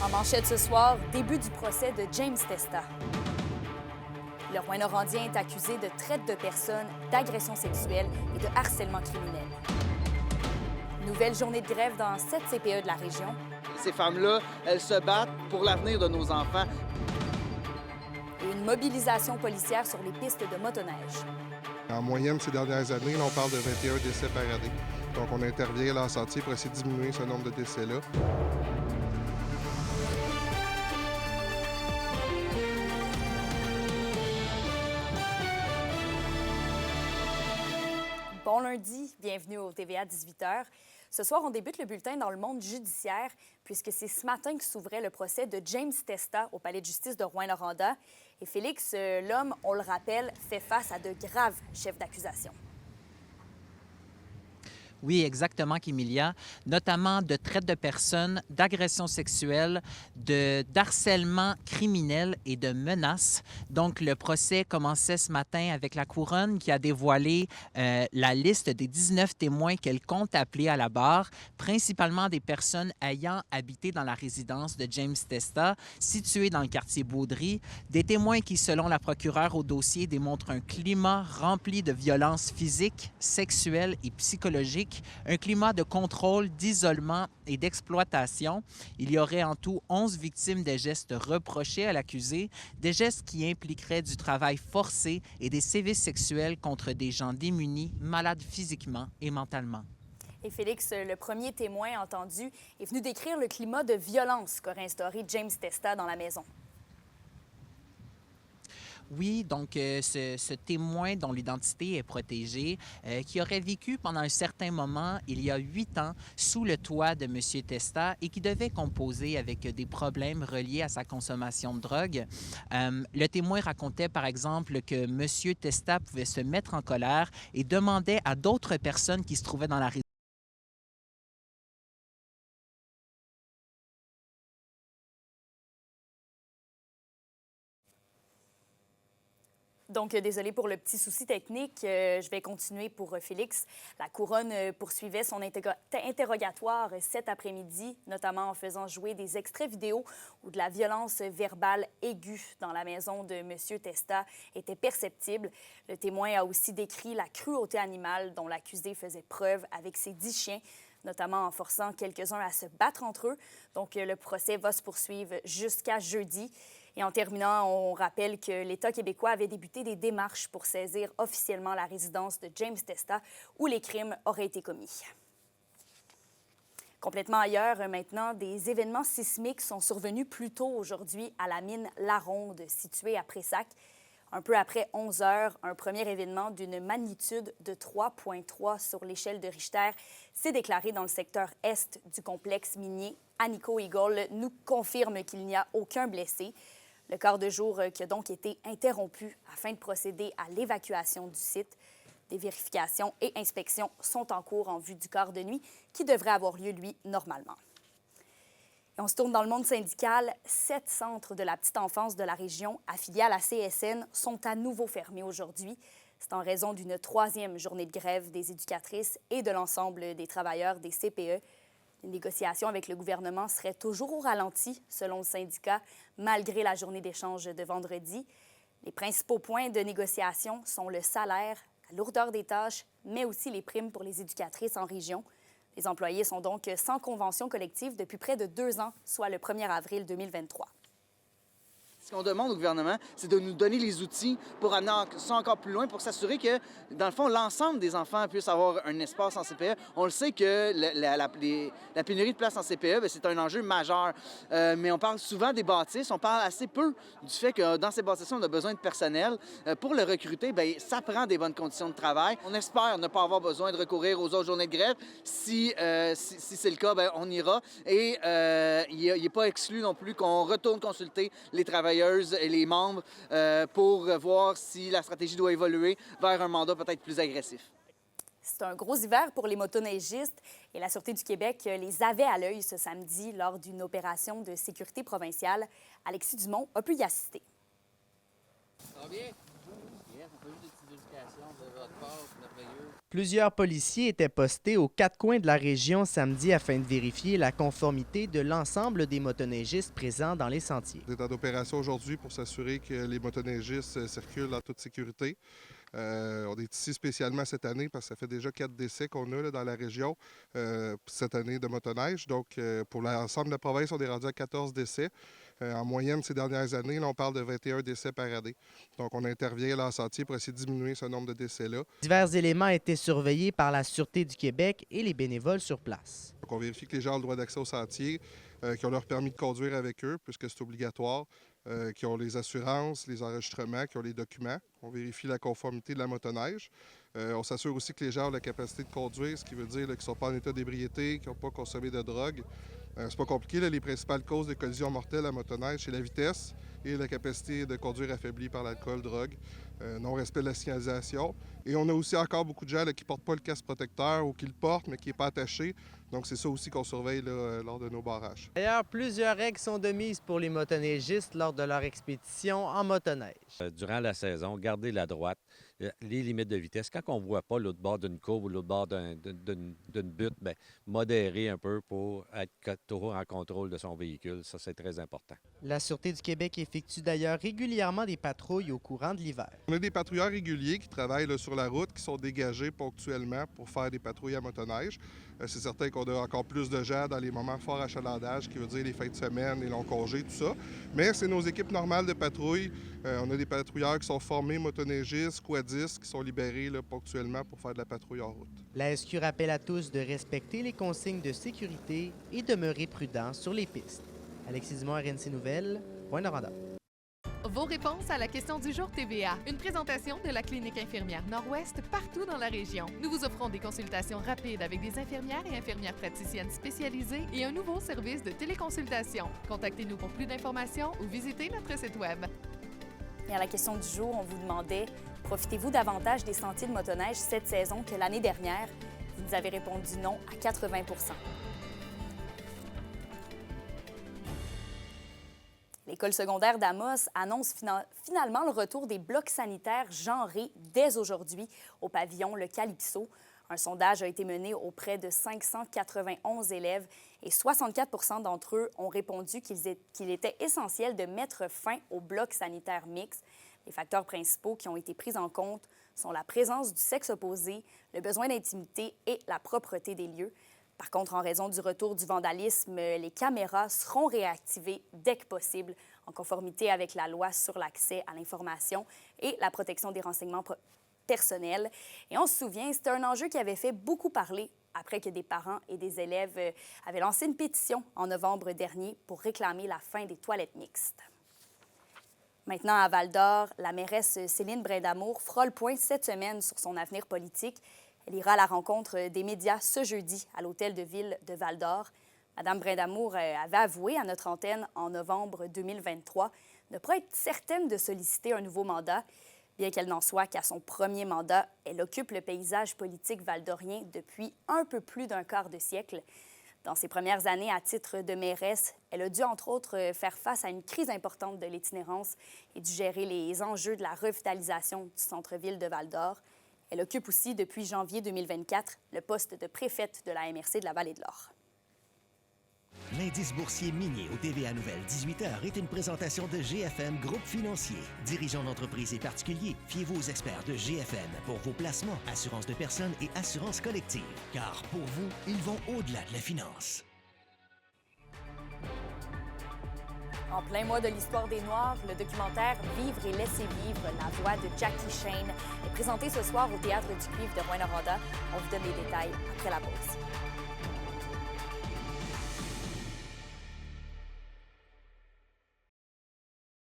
En manchette ce soir, début du procès de James Testa. Le Rouyn-Norandien est accusé de traite de personnes, d'agression sexuelle et de harcèlement criminel. Nouvelle journée de grève dans 7 CPE de la région. Ces femmes-là, elles se battent pour l'avenir de nos enfants. Et une mobilisation policière sur les pistes de motoneige. En moyenne, ces dernières années, là, on parle de 21 décès par année. Donc, on intervient là en sentier pour essayer de diminuer ce nombre de décès-là. Bon lundi, bienvenue au TVA 18h. Ce soir, on débute le bulletin dans le monde judiciaire puisque c'est ce matin que s'ouvrait le procès de James Testa au palais de justice de Rouyn-Noranda. Et Félix, l'homme, on le rappelle, fait face à de graves chefs d'accusation. Oui, exactement, Kémilia. Notamment de traite de personnes, d'agression sexuelle, d'harcèlement criminel et de menaces. Donc, le procès commençait ce matin avec la couronne qui a dévoilé la liste des 19 témoins qu'elle compte appeler à la barre, principalement des personnes ayant habité dans la résidence de James Testa, située dans le quartier Baudry. Des témoins qui, selon la procureure au dossier, démontrent un climat rempli de violences physiques, sexuelles et psychologiques, un climat de contrôle, d'isolement et d'exploitation. Il y aurait en tout 11 victimes des gestes reprochés à l'accusé, des gestes qui impliqueraient du travail forcé et des sévices sexuels contre des gens démunis, malades physiquement et mentalement. Et Félix, le premier témoin entendu est venu décrire le climat de violence qu'aurait instauré James Testa dans la maison. Oui, donc ce témoin dont l'identité est protégée, qui aurait vécu pendant un certain moment, il y a 8 ans, sous le toit de M. Testa et qui devait composer avec des problèmes reliés à sa consommation de drogue. Le témoin racontait par exemple que M. Testa pouvait se mettre en colère et demandait à d'autres personnes qui se trouvaient dans la résidence Donc, désolé pour le petit souci technique. Je vais continuer pour Félix. La couronne poursuivait son interrogatoire cet après-midi, notamment en faisant jouer des extraits vidéo où de la violence verbale aiguë dans la maison de M. Testa était perceptible. Le témoin a aussi décrit la cruauté animale dont l'accusé faisait preuve avec ses 10 chiens, notamment en forçant quelques-uns à se battre entre eux. Donc, le procès va se poursuivre jusqu'à jeudi. Et en terminant, on rappelle que l'État québécois avait débuté des démarches pour saisir officiellement la résidence de James Testa où les crimes auraient été commis. Complètement ailleurs, maintenant, des événements sismiques sont survenus plus tôt aujourd'hui à la mine La Ronde, située à Pressac. Un peu après 11 heures, un premier événement d'une magnitude de 3,3 sur l'échelle de Richter s'est déclaré dans le secteur est du complexe minier. Anico Eagle nous confirme qu'il n'y a aucun blessé. Le quart de jour qui a donc été interrompu afin de procéder à l'évacuation du site. Des vérifications et inspections sont en cours en vue du quart de nuit qui devrait avoir lieu, lui, normalement. Et on se tourne dans le monde syndical. 7 centres de la petite enfance de la région affiliés à la CSN sont à nouveau fermés aujourd'hui. C'est en raison d'une 3e journée de grève des éducatrices et de l'ensemble des travailleurs des CPE. Les négociations avec le gouvernement seraient toujours au ralenti, selon le syndicat, malgré la journée d'échange de vendredi. Les principaux points de négociation sont le salaire, la lourdeur des tâches, mais aussi les primes pour les éducatrices en région. Les employés sont donc sans convention collective depuis près de 2 ans, soit le 1er avril 2023. Ce qu'on demande au gouvernement, c'est de nous donner les outils pour amener ça encore plus loin, pour s'assurer que, dans le fond, l'ensemble des enfants puissent avoir un espace en CPE. On le sait que la pénurie de places en CPE, c'est un enjeu majeur. Mais on parle souvent des bâtisses, on parle assez peu du fait que dans ces bâtisses, on a besoin de personnel. Pour le recruter, ça prend des bonnes conditions de travail. On espère ne pas avoir besoin de recourir aux autres journées de grève. Si c'est le cas, on ira. Et il n'est pas exclu non plus qu'on retourne consulter les travailleurs et les membres pour voir si la stratégie doit évoluer vers un mandat peut-être plus agressif. C'est un gros hiver pour les motoneigistes et la Sûreté du Québec les avait à l'œil ce samedi lors d'une opération de sécurité provinciale. Alexis Dumont a pu y assister. Ça va bien? Yes, on fait juste des petites vérifications. Plusieurs policiers étaient postés aux quatre coins de la région samedi afin de vérifier la conformité de l'ensemble des motoneigistes présents dans les sentiers. On est en opération aujourd'hui pour s'assurer que les motoneigistes circulent en toute sécurité. On est ici spécialement cette année parce que ça fait déjà 4 décès qu'on a là, dans la région cette année de motoneige. Donc, pour l'ensemble de la province, on est rendu à 14 décès. En moyenne, ces dernières années, là, on parle de 21 décès par année. Donc, on intervient là en sentier pour essayer de diminuer ce nombre de décès-là. Divers éléments étaient surveillés par la Sûreté du Québec et les bénévoles sur place. Donc, on vérifie que les gens ont le droit d'accès au sentier, qui ont leur permis de conduire avec eux, puisque c'est obligatoire, qui ont les assurances, les enregistrements, qui ont les documents. On vérifie la conformité de la motoneige. On s'assure aussi que les gens ont la capacité de conduire, ce qui veut dire qu'ils ne sont pas en état d'ébriété, qu'ils n'ont pas consommé de drogue. C'est pas compliqué, là, les principales causes de collisions mortelles à motoneige, c'est la vitesse et la capacité de conduire affaiblie par l'alcool, drogue, non-respect de la signalisation. Et on a aussi encore beaucoup de gens là, qui ne portent pas le casque protecteur ou qui le portent mais qui n'est pas attaché. Donc c'est ça aussi qu'on surveille là, lors de nos barrages. D'ailleurs, plusieurs règles sont de mise pour les motoneigistes lors de leur expédition en motoneige. Durant la saison, garder la droite, les limites de vitesse. Quand on ne voit pas l'autre bord d'une courbe ou l'autre bord d'une butte, bien, modérer un peu pour être toujours en contrôle de son véhicule. Ça, c'est très important. La Sûreté du Québec effectue d'ailleurs régulièrement des patrouilles au courant de l'hiver. On a des patrouilleurs réguliers qui travaillent là, sur la route, qui sont dégagés ponctuellement pour faire des patrouilles à motoneige. C'est certain qu'on a encore plus de gens dans les moments forts achalandage, qui veut dire les fins de semaine, les longs congés, tout ça. Mais c'est nos équipes normales de patrouille. On a des patrouilleurs qui sont formés motoneigistes, squadistes, qui sont libérés là, ponctuellement pour faire de la patrouille en route. La SQ rappelle à tous de respecter les consignes de sécurité et demeurer prudents sur les pistes. Alexis Dumont, RNC Nouvelles, Rouyn-Noranda. Vos réponses à la question du jour TVA. Une présentation de la Clinique infirmière Nord-Ouest partout dans la région. Nous vous offrons des consultations rapides avec des infirmières et infirmières praticiennes spécialisées et un nouveau service de téléconsultation. Contactez-nous pour plus d'informations ou visitez notre site Web. Et à la question du jour, on vous demandait « Profitez-vous davantage des sentiers de motoneige cette saison que l'année dernière? » Vous nous avez répondu non à 80 %. L'école secondaire d'Amos annonce finalement le retour des blocs sanitaires genrés dès aujourd'hui au pavillon Le Calypso. Un sondage a été mené auprès de 591 élèves et 64 % d'entre eux ont répondu qu'il était essentiel de mettre fin aux blocs sanitaires mixtes. Les facteurs principaux qui ont été pris en compte sont la présence du sexe opposé, le besoin d'intimité et la propreté des lieux. Par contre, en raison du retour du vandalisme, les caméras seront réactivées dès que possible, en conformité avec la loi sur l'accès à l'information et la protection des renseignements personnels. Et on se souvient, c'était un enjeu qui avait fait beaucoup parler après que des parents et des élèves avaient lancé une pétition en novembre dernier pour réclamer la fin des toilettes mixtes. Maintenant, à Val-d'Or, la mairesse Céline Brindamour fera le point cette semaine sur son avenir politique. Elle ira à la rencontre des médias ce jeudi à l'hôtel de ville de Val-d'Or. Mme Brindamour avait avoué à notre antenne en novembre 2023 ne pas être certaine de solliciter un nouveau mandat, bien qu'elle n'en soit qu'à son premier mandat. Elle occupe le paysage politique valdorien depuis un peu plus d'un quart de siècle. Dans ses premières années à titre de mairesse, elle a dû, entre autres, faire face à une crise importante de l'itinérance et dû gérer les enjeux de la revitalisation du centre-ville de Val-d'Or. Elle occupe aussi, depuis janvier 2024, le poste de préfète de la MRC de la Vallée de l'Or. L'indice boursier minier au TVA Nouvelle 18h est une présentation de GFM Groupe Financier. Dirigeants d'entreprises et particuliers, fiez-vous aux experts de GFM pour vos placements, assurances de personnes et assurances collectives. Car pour vous, ils vont au-delà de la finance. En plein mois de l'histoire des Noirs, le documentaire « Vivre et laisser vivre, la voix de Jackie Shane » est présenté ce soir au Théâtre du Cuivre de Rouyn-Noranda. On vous donne les détails après la pause.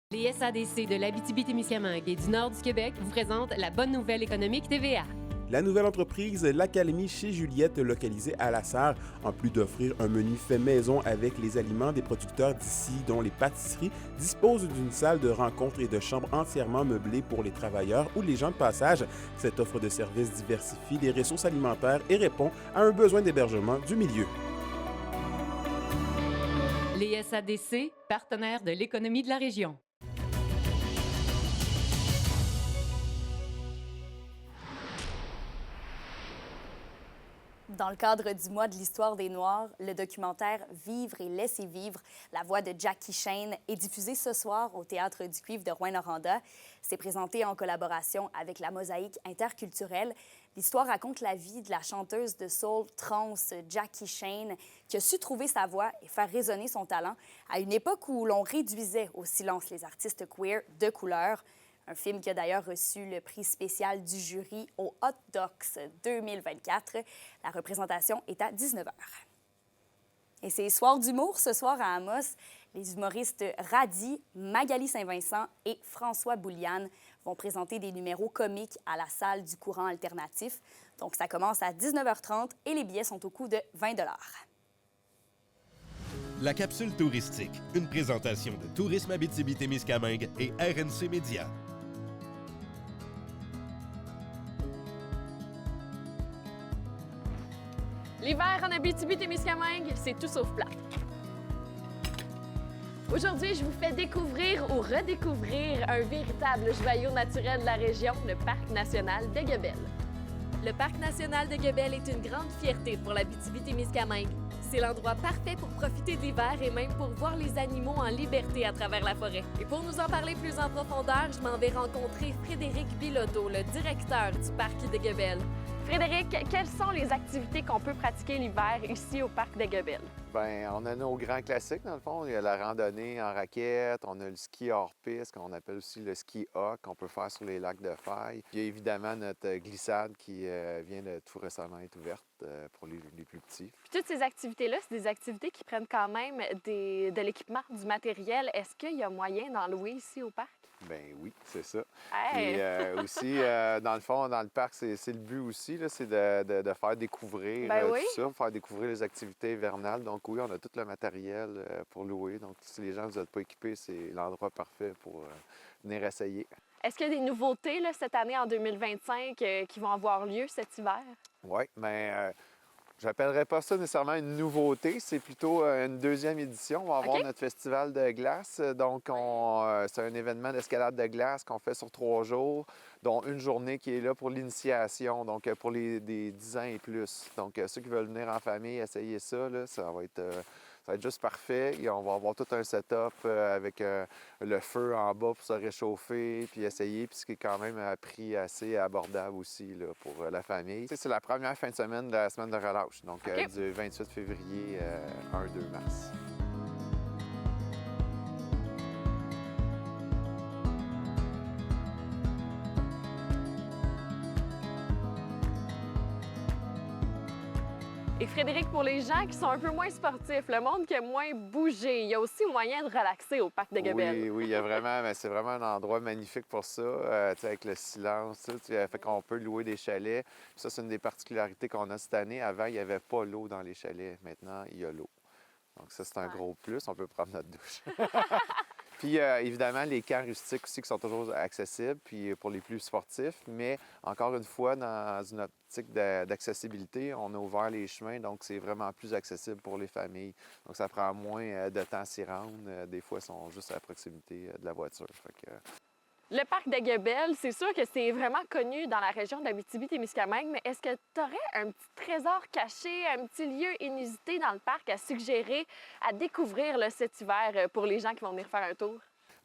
Les SADC de l'Abitibi-Témiscamingue et du nord du Québec vous présentent la bonne nouvelle économique TVA. La nouvelle entreprise L'Académie chez Juliette, localisée à La Sarre, en plus d'offrir un menu fait maison avec les aliments des producteurs d'ici, dont les pâtisseries, dispose d'une salle de rencontre et de chambres entièrement meublées pour les travailleurs ou les gens de passage. Cette offre de services diversifie les ressources alimentaires et répond à un besoin d'hébergement du milieu. Les SADC, partenaires de l'économie de la région. Dans le cadre du mois de l'histoire des Noirs, le documentaire Vivre et laisser vivre, la voix de Jackie Shane est diffusé ce soir au Théâtre du Cuivre de Rouyn-Noranda. C'est présenté en collaboration avec la Mosaïque interculturelle. L'histoire raconte la vie de la chanteuse de soul trans Jackie Shane, qui a su trouver sa voix et faire résonner son talent à une époque où l'on réduisait au silence les artistes queer de couleur. Un film qui a d'ailleurs reçu le prix spécial du jury au Hot Docs 2024. La représentation est à 19h. Et c'est Soir d'humour ce soir à Amos. Les humoristes Radi, Magali Saint-Vincent et François Bouliane vont présenter des numéros comiques à la salle du courant alternatif. Donc, ça commence à 19h30 et les billets sont au coût de 20 $. La capsule touristique, une présentation de Tourisme Abitibi-Témiscamingue et RNC Média. L'hiver en Abitibi-Témiscamingue, c'est tout sauf plat. Aujourd'hui, je vous fais découvrir ou redécouvrir un véritable joyau naturel de la région, le Parc national de Guebel. Le Parc national de Guebel est une grande fierté pour l'Abitibi-Témiscamingue. C'est l'endroit parfait pour profiter de l'hiver et même pour voir les animaux en liberté à travers la forêt. Et pour nous en parler plus en profondeur, je m'en vais rencontrer Frédéric Bilodeau, le directeur du Parc de Guebel. Frédéric, quelles sont les activités qu'on peut pratiquer l'hiver ici au Parc de Guebel? Bien, on a nos grands classiques, dans le fond. Il y a la randonnée en raquette, on a le ski hors-piste, qu'on appelle aussi le ski hawk, qu'on peut faire sur les lacs de Faille. Puis il y a évidemment notre glissade qui vient de tout récemment être ouverte pour les plus petits. Puis toutes ces activités-là, c'est des activités qui prennent quand même de l'équipement, du matériel. Est-ce qu'il y a moyen d'en louer ici au parc? Ben oui, c'est ça. Hey! Et aussi, dans le fond, dans le parc, c'est le but aussi, c'est de faire découvrir tout ça, faire découvrir les activités hivernales. Donc oui, on a tout le matériel pour louer. Donc si les gens ne sont pas équipés, c'est l'endroit parfait pour venir essayer. Est-ce qu'il y a des nouveautés là, cette année, en 2025, qui vont avoir lieu cet hiver? Oui, mais j'appellerais pas ça nécessairement une nouveauté, c'est plutôt une deuxième édition. On va avoir notre festival de glace. Donc, c'est un événement d'escalade de glace qu'on fait sur 3 jours, dont une journée qui est là pour l'initiation, donc pour des 10 ans et plus. Donc, ceux qui veulent venir en famille, essayer ça, là, ça va être juste parfait. Et on va avoir tout un setup avec le feu en bas pour se réchauffer, puis essayer, puis ce qui est quand même à prix assez abordable aussi là, pour la famille. C'est la première fin de semaine de la semaine de relâche, donc du 28 février 1-2 mars. Et Frédéric, pour les gens qui sont un peu moins sportifs, le monde qui a moins bougé, il y a aussi moyen de relaxer au Parc de Guebel. Oui, il y a vraiment, c'est vraiment un endroit magnifique pour ça, avec le silence, fait qu'on peut louer des chalets. Ça, c'est une des particularités qu'on a cette année. Avant, il n'y avait pas l'eau dans les chalets. Maintenant, il y a l'eau. Donc ça, c'est un gros plus. On peut prendre notre douche. Puis, évidemment, les camps rustiques aussi qui sont toujours accessibles, puis pour les plus sportifs. Mais, encore une fois, dans une optique d'accessibilité, on a ouvert les chemins, donc c'est vraiment plus accessible pour les familles. Donc, ça prend moins de temps à s'y rendre. Des fois, ils sont juste à proximité de la voiture. Le Parc de Guebel, c'est sûr que c'est vraiment connu dans la région d'Abitibi-Témiscamingue, mais est-ce que tu aurais un petit trésor caché, un petit lieu inusité dans le parc à suggérer, à découvrir là, cet hiver pour les gens qui vont venir faire un tour?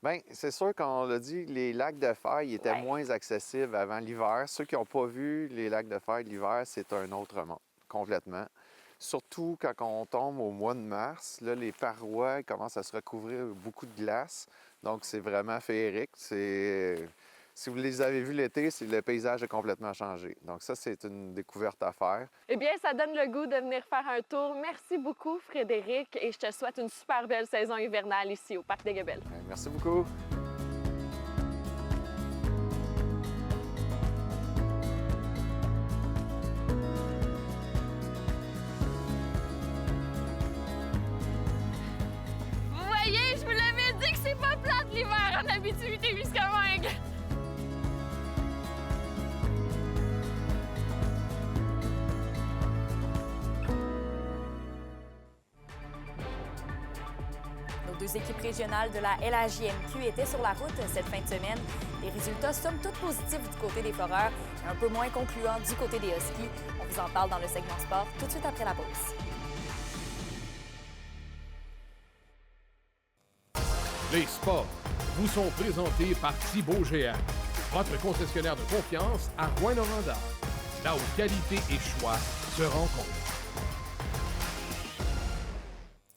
Bien, c'est sûr qu'on l'a dit, les lacs de Faille étaient moins accessibles avant l'hiver. Ceux qui n'ont pas vu les lacs de Faille l'hiver, c'est un autre monde, complètement. Surtout quand on tombe au mois de mars, là, les parois commencent à se recouvrir beaucoup de glace. Donc, c'est vraiment féerique. Si vous les avez vus l'été, le paysage a complètement changé. Donc ça, c'est une découverte à faire. Eh bien, ça donne le goût de venir faire un tour. Merci beaucoup, Frédéric, et je te souhaite une super belle saison hivernale ici au Parc de Guebel. Merci beaucoup. L'hiver en Abitibi-Témiscamingue. Nos deux équipes régionales de la LHJMQ étaient sur la route cette fin de semaine. Des résultats somme toute positifs du côté des Foreurs et un peu moins concluants du côté des Huskies. On vous en parle dans le segment sport tout de suite après la pause. Les sports vous sont présentés par Thibaut GM, votre concessionnaire de confiance à Rouyn-Noranda, là où qualité et choix se rencontrent.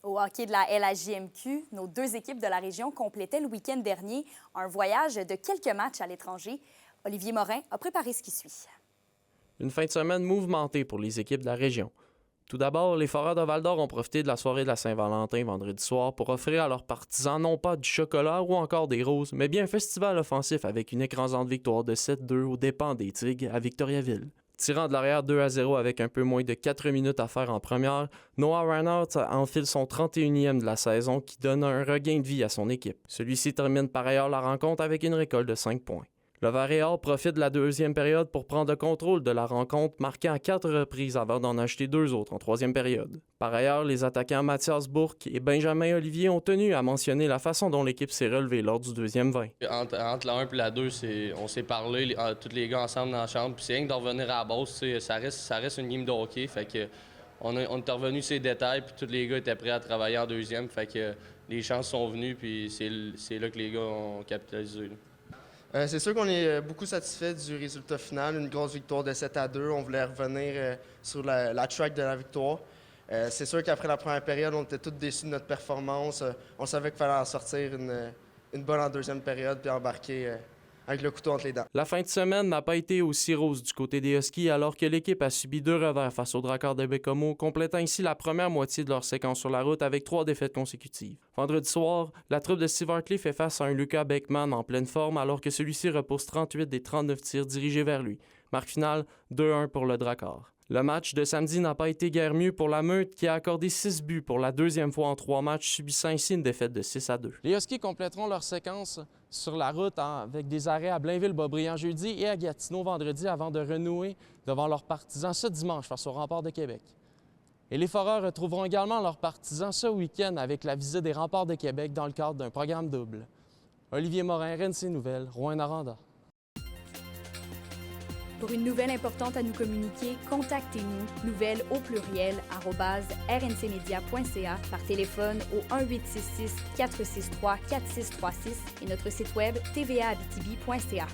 Au hockey de la LHJMQ, nos deux équipes de la région complétaient le week-end dernier un voyage de quelques matchs à l'étranger. Olivier Morin a préparé ce qui suit. Une fin de semaine mouvementée pour les équipes de la région. Tout d'abord, les Foreurs de Val-d'Or ont profité de la soirée de la Saint-Valentin vendredi soir pour offrir à leurs partisans non pas du chocolat ou encore des roses, mais bien un festival offensif avec une écrasante victoire de 7-2 aux dépens des Tigres à Victoriaville. Tirant de l'arrière 2-0 avec un peu moins de 4 minutes à faire en première, Noah Reinhardt enfile son 31e de la saison qui donne un regain de vie à son équipe. Celui-ci termine par ailleurs la rencontre avec une récolte de 5 points. Le Varéor profite de la deuxième période pour prendre le contrôle de la rencontre, marquant à 4 reprises avant d'en acheter 2 autres en troisième période. Par ailleurs, les attaquants Mathias Bourque et Benjamin Olivier ont tenu à mentionner la façon dont l'équipe s'est relevée lors du deuxième 20. Entre la 1 et la 2, on s'est parlé, tous les gars ensemble dans la chambre, puis c'est rien que de revenir à la base, ça reste une game de hockey, fait que on est revenu sur les détails, puis tous les gars étaient prêts à travailler en deuxième, fait que les chances sont venues, puis c'est là que les gars ont capitalisé. Là. C'est sûr qu'on est beaucoup satisfait du résultat final, une grosse victoire de 7-2. On voulait revenir sur la track de la victoire. C'est sûr qu'après la première période, on était tous déçus de notre performance. On savait qu'il fallait en sortir une bonne en deuxième période puis embarquer avec le couteau entre les dents. La fin de semaine n'a pas été aussi rose du côté des Huskies alors que l'équipe a subi 2 revers face aux Dracars de Bécomo, complétant ainsi la première moitié de leur séquence sur la route avec 3 défaites consécutives. Vendredi soir, la troupe de Steve Hartley fait face à un Lucas Beckman en pleine forme alors que celui-ci repousse 38 des 39 tirs dirigés vers lui. Marque finale, 2-1 pour le Drakkar. Le match de samedi n'a pas été guère mieux pour la Meute qui a accordé 6 buts pour la deuxième fois en 3 matchs, subissant ainsi une défaite de 6-2. Les Huskies compléteront leur séquence sur la route avec des arrêts à Blainville-Boisbriand jeudi et à Gatineau vendredi avant de renouer devant leurs partisans ce dimanche face au Remparts de Québec. Et les Foreurs retrouveront également leurs partisans ce week-end avec la visite des Remparts de Québec dans le cadre d'un programme double. Olivier Morin, RNC Nouvelles, Rouyn-Noranda. Pour une nouvelle importante à nous communiquer, contactez-nous, nouvelles au pluriel, @rncmedia.ca, par téléphone au 1-866-463-4636 et notre site web tvaabitibi.ca.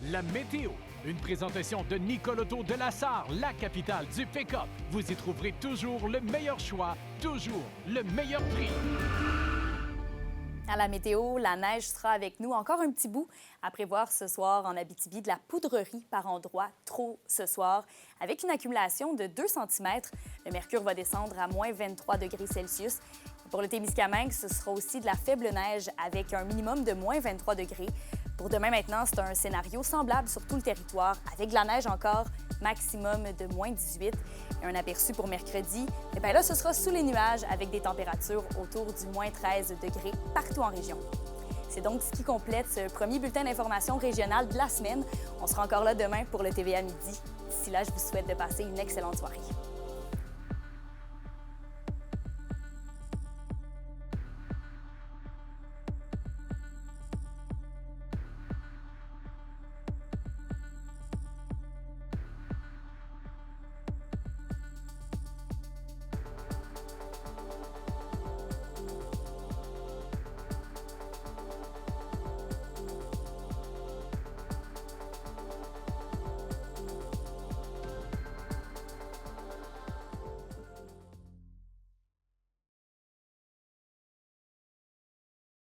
La météo. Une présentation de Nicole Auto de la Sarre, la capitale du pick-up. Vous y trouverez toujours le meilleur choix, toujours le meilleur prix. À la météo, la neige sera avec nous encore un petit bout. À prévoir ce soir en Abitibi, de la poudrerie par endroits, trop ce soir, avec une accumulation de 2 cm. Le mercure va descendre à moins 23 degrés Celsius. Pour le Témiscamingue, ce sera aussi de la faible neige avec un minimum de moins 23 degrés. Pour demain maintenant, c'est un scénario semblable sur tout le territoire, avec de la neige encore, maximum de moins 18. Et un aperçu pour mercredi, et bien là, ce sera sous les nuages avec des températures autour du moins 13 degrés partout en région. C'est donc ce qui complète ce premier bulletin d'information régionale de la semaine. On sera encore là demain pour le TVA Midi. D'ici là, je vous souhaite de passer une excellente soirée.